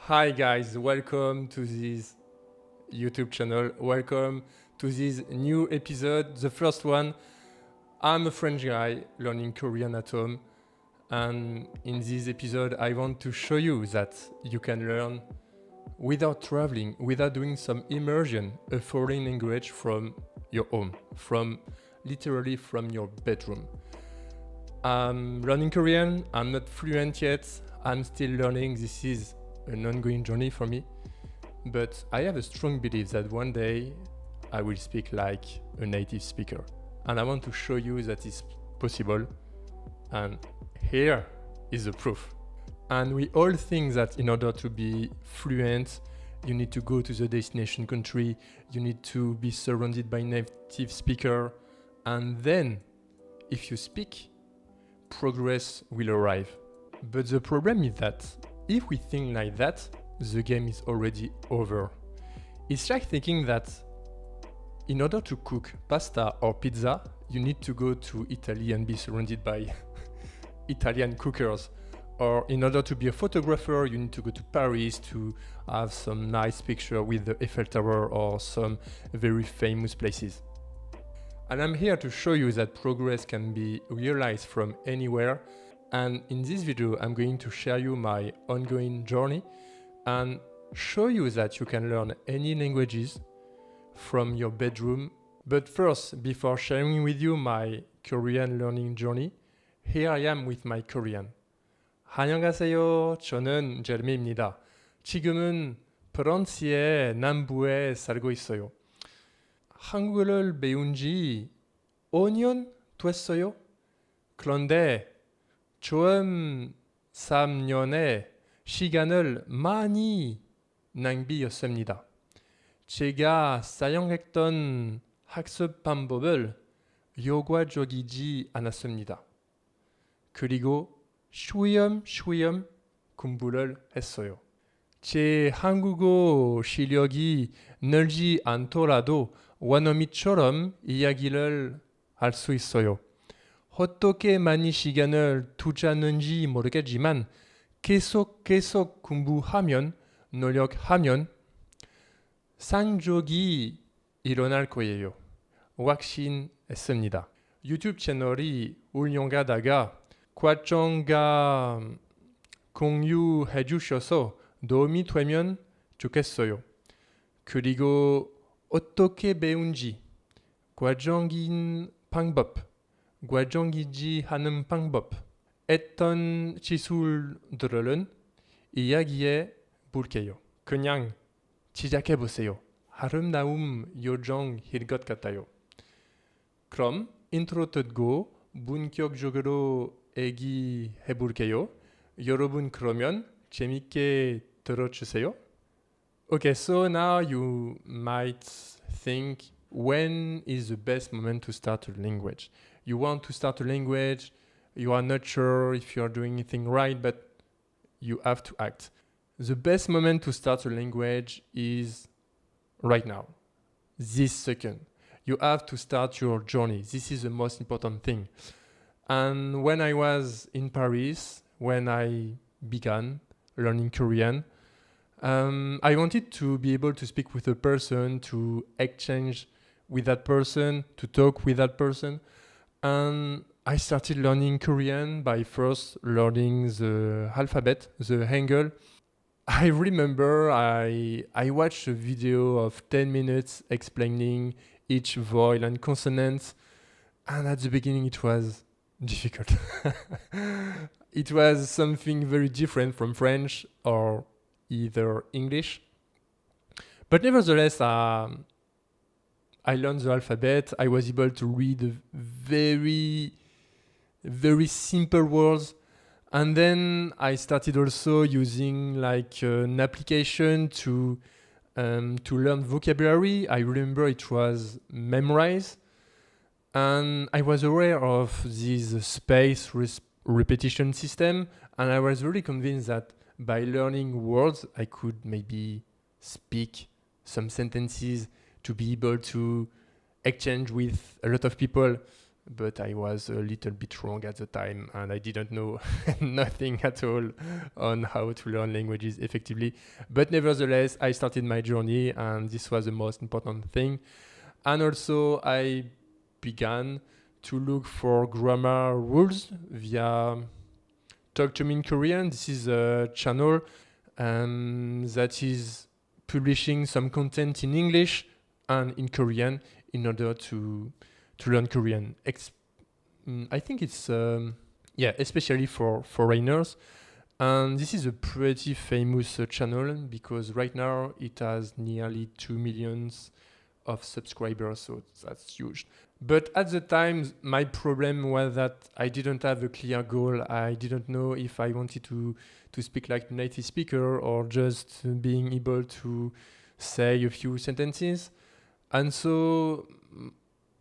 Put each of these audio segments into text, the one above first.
Hi guys, welcome to this YouTube channel. Welcome to this new episode, the first one. I'm a French guy learning Korean at home, and in this episode I want to show you that you can learn without traveling, without doing some immersion, a foreign language from your home, literally from your bedroom. I'm learning Korean, I'm not fluent yet, I'm still learning. This is an ongoing journey for me, but I have a strong belief that one day I will speak like a native speaker, and I want to show you that it's possible, and here is the proof. And we all think that in order to be fluent, you need to go to the destination country, you need to be surrounded by native speaker, and then if you speak, progress will arrive. But the problem is that if we think like that, the game is already over. It's like thinking that in order to cook pasta or pizza, you need to go to Italy and be surrounded by Italian cookers. Or in order to be a photographer, you need to go to Paris to have some nice picture with the Eiffel Tower or some very famous places. And I'm here to show you that progress can be realized from anywhere. And in this video, I'm going to share you my ongoing journey and show you that you can learn any languages from your bedroom. But first, before sharing with you my Korean learning journey, here I am with my Korean. 안녕하세요. 저는 제르미입니다. 지금은 프랑스의 남부에 살고 있어요. 한국어를 배운 지 5년 됐어요. 그런데 처음 3년의 시간을 많이 낭비했습니다. 제가 사용했던 학습 방법을 효과적이지 않았습니다. 그리고 쉬엄쉬엄 공부를 했어요. 제 한국어 실력이 늘지 않더라도 원어민처럼 이야기를 할 수 있어요. 어떻게 많이 시간을 투자하는지 모르겠지만 계속 공부하면 노력하면 상적이 일어날 거예요. 확신했습니다. 유튜브 채널이 운영하다가 과정과 공유해 주셔서 도움이 되면 좋겠어요. 그리고 어떻게 배운지, 과정인 방법, 과정이지 않은 방법, 했던 기술들은 이야기해 볼게요. 그냥 시작해 보세요. 아름다운 요정일 것 같아요. 그럼 인트로 듣고 본격적으로 얘기해 볼게요. 여러분 그러면 재밌게 들어주세요. Okay, so now you might think, when is the best moment to start a language? You want to start a language, you are not sure if you are doing anything right, but you have to act. The best moment to start a language is right now, this second. You have to start your journey. This is the most important thing. And when I was in Paris, when I began learning Korean, I wanted to be able to speak with a person, to exchange with that person, to talk with that person. And I started learning Korean by first learning the alphabet, the Hangul. I remember I watched a video of 10 minutes explaining each vowel and consonant, and at the beginning it was difficult. It was something very different from French or either English. But nevertheless, I learned the alphabet. I was able to read very simple words. And then I started also using like an application to learn vocabulary. I remember it was Memrise. And I was aware of this space repetition system. And I was really convinced that by learning words, I could maybe speak some sentences to be able to exchange with a lot of people but I was a little bit wrong at the time and I didn't know nothing at all on how to learn languages effectively. But nevertheless, I started my journey and this was the most important thing. And also, I began to look for grammar rules via Talk to Me in Korean. This is a channel that is publishing some content in English and in Korean in order to learn Korean. I think it's especially for foreigners. And this is a pretty famous channel because right now it has nearly 2 million of subscribers, so that's huge. But at the time, my problem was that I didn't have a clear goal. I didn't know if I wanted to speak like a native speaker or just being able to say a few sentences. And so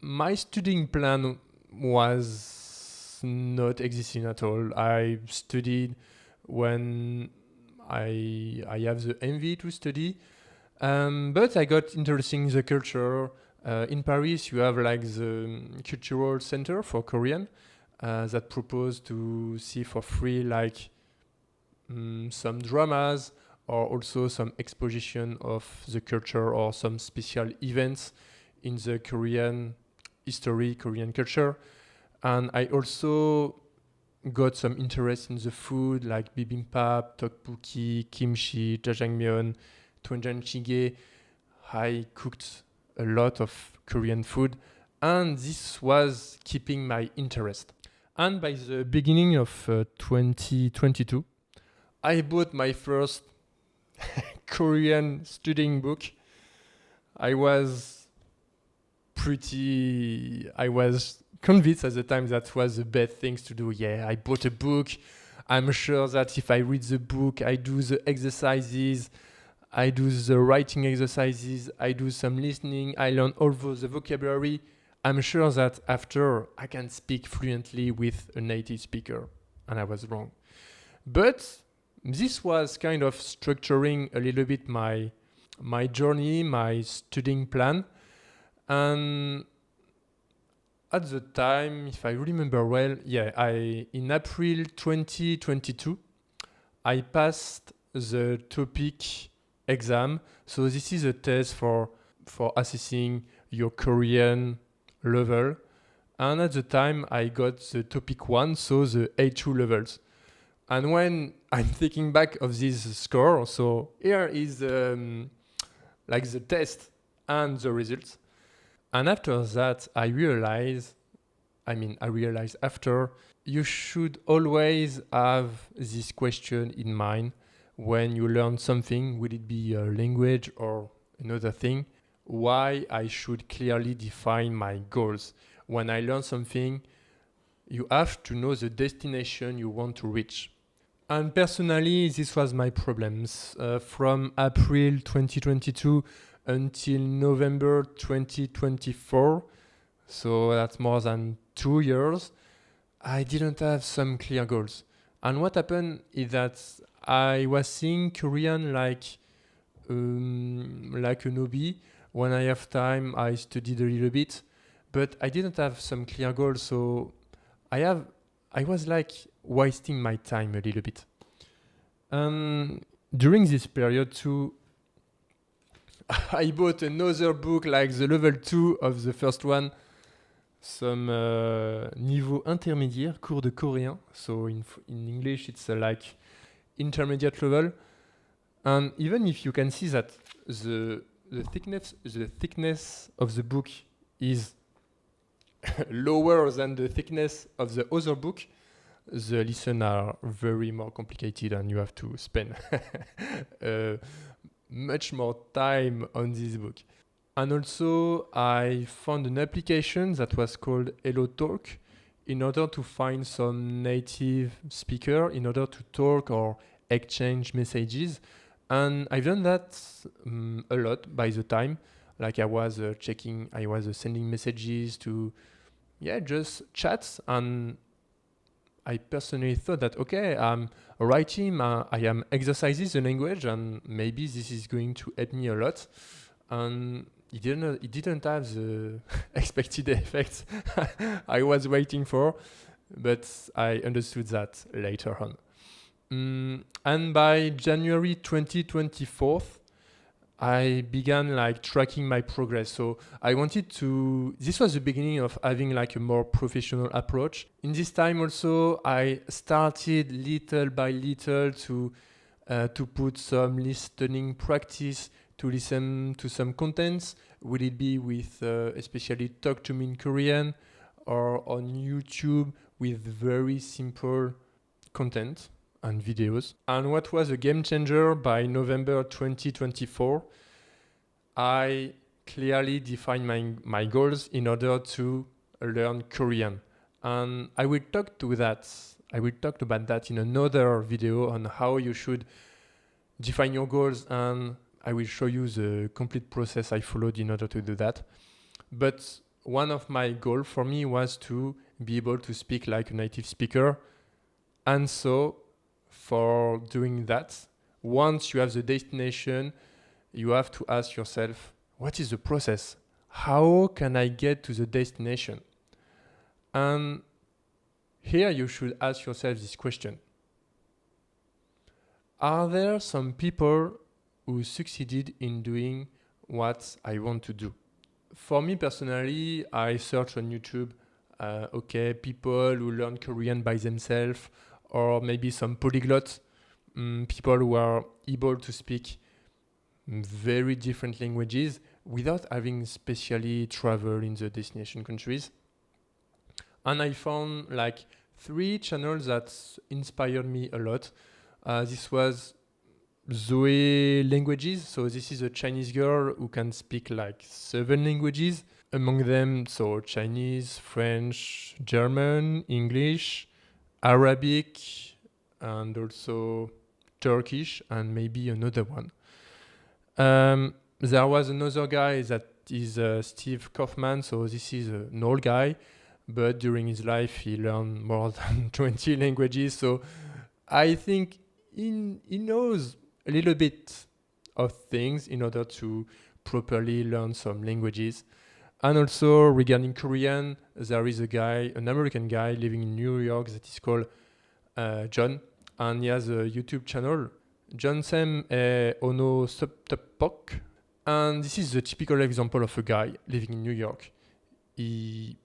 my studying plan was not existing at all. I studied when I have the envy to study, but I got interested in the culture. In Paris, you have like the cultural center for Korean that propose to see for free like some dramas or also some exposition of the culture or some special events in the Korean history, Korean culture. And I also got some interest in the food like bibimbap, tteokbokki, kimchi, jjajangmyeon, doenjanjjigae. I cooked a lot of Korean food and this was keeping my interest. And by the beginning of 2022, I bought my first Korean studying book. I was convinced at the time that was the best things to do. Yeah, I bought a book. I'm sure that if I read the book, I do the exercises, I do the writing exercises, I do some listening, I learn all the vocabulary. I'm sure that after I can speak fluently with a native speaker. And I was wrong. But this was kind of structuring a little bit my journey, my studying plan. And at the time, if I remember well, in April 2022, I passed the topic exam. So this is a test for assessing your Korean level. And at the time, I got the topic 1, so the A2 levels. And when I'm thinking back of this score, so here is like the test and the results. And after that, I realized after, you should always have this question in mind when you learn something, will it be a language or another thing, why I should clearly define my goals. When I learn something, you have to know the destination you want to reach. And personally, this was my problems. From April 2022 until November 2024, so that's more than 2 years, I didn't have some clear goals. And what happened is that I was seeing Korean like an hobby. When I have time, I studied a little bit, but I didn't have some clear goals, so I was like wasting my time a little bit. During this period too, I bought another book like the level 2 of the first one, some niveau intermédiaire, cours de coréen. So in English, it's like intermediate level. And even if you can see that the thickness of the book is lower than the thickness of the other book, the lessons are very more complicated and you have to spend much more time on this book. And also, I found an application that was called HelloTalk in order to find some native speaker in order to talk or exchange messages. And I've done that a lot by the time. Like I was sending messages to, just chats. And I personally thought that, okay, I'm writing, I am exercising the language and maybe this is going to help me a lot. And it didn't have the expected effect I was waiting for, but I understood that later on. And by January 2024, I began like tracking my progress. So I wanted to, this was the beginning of having like a more professional approach. In this time also, I started little by little to put some listening practice, to listen to some contents. Will it be with especially Talk to Me in Korean or on YouTube with very simple content and videos. And what was a game changer by November 2024, I clearly defined my goals in order to learn Korean. And I will talk about that in another video on how you should define your goals, and I will show you the complete process I followed in order to do that. But one of my goals for me was to be able to speak like a native speaker. And so for doing that, once you have the destination, you have to ask yourself, what is the process? How can I get to the destination? And here you should ask yourself this question. Are there some people who succeeded in doing what I want to do? For me personally, I search on YouTube, people who learn Korean by themselves, or maybe some polyglots, people who are able to speak very different languages without having specially traveled in the destination countries. And I found like 3 channels that inspired me a lot. This was Zoe Languages. So this is a Chinese girl who can speak like 7 languages. Among them, so Chinese, French, German, English, Arabic, and also Turkish, and maybe another one. There was another guy that is Steve Kaufman. So this is an old guy, but during his life he learned more than 20 languages. So I think he knows a little bit of things in order to properly learn some languages. And also regarding Korean, there is an American guy living in New York that is called John, and he has a YouTube channel, Johnsem Ono Subtopok. And this is the typical example of a guy living in New York. He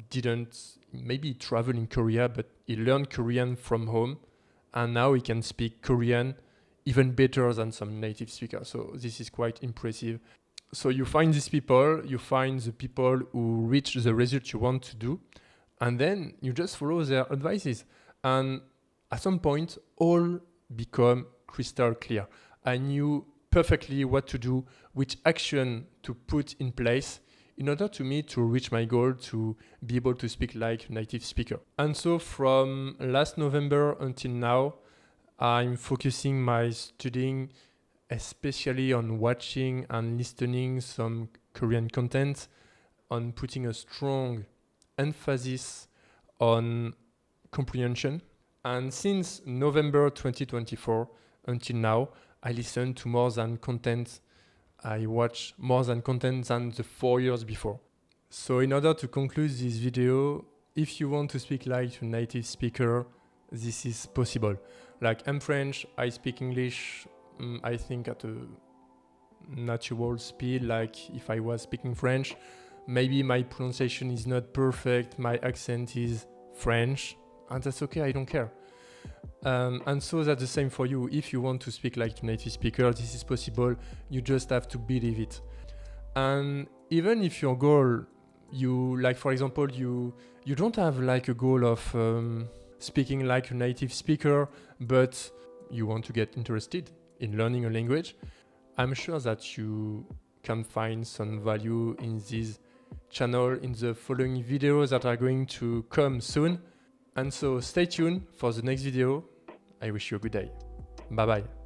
didn't maybe travel in Korea, but he learned Korean from home, and now he can speak Korean even better than some native speakers. So this is quite impressive. So you find these people, you find the people who reach the result you want to do, and then you just follow their advices. And at some point, all become crystal clear. I knew perfectly what to do, which action to put in place in order to me to reach my goal to be able to speak like a native speaker. And so from last November until now, I'm focusing my studying especially on watching and listening some Korean content, on putting a strong emphasis on comprehension. And since November 2024 until now, I listen to more than content. I watch more than content than the 4 years before. So in order to conclude this video, if you want to speak like a native speaker, this is possible. Like I'm French, I speak English, I think at a natural speed, like if I was speaking French. Maybe my pronunciation is not perfect, my accent is French, and that's okay, I don't care. And so that's the same for you. If you want to speak like a native speaker, this is possible. You just have to believe it. And even if your goal, for example, you don't have like a goal of speaking like a native speaker, but you want to get interested in learning a language, I'm sure that you can find some value in this channel in the following videos that are going to come soon. And so stay tuned for the next video. I wish you a good day. Bye bye.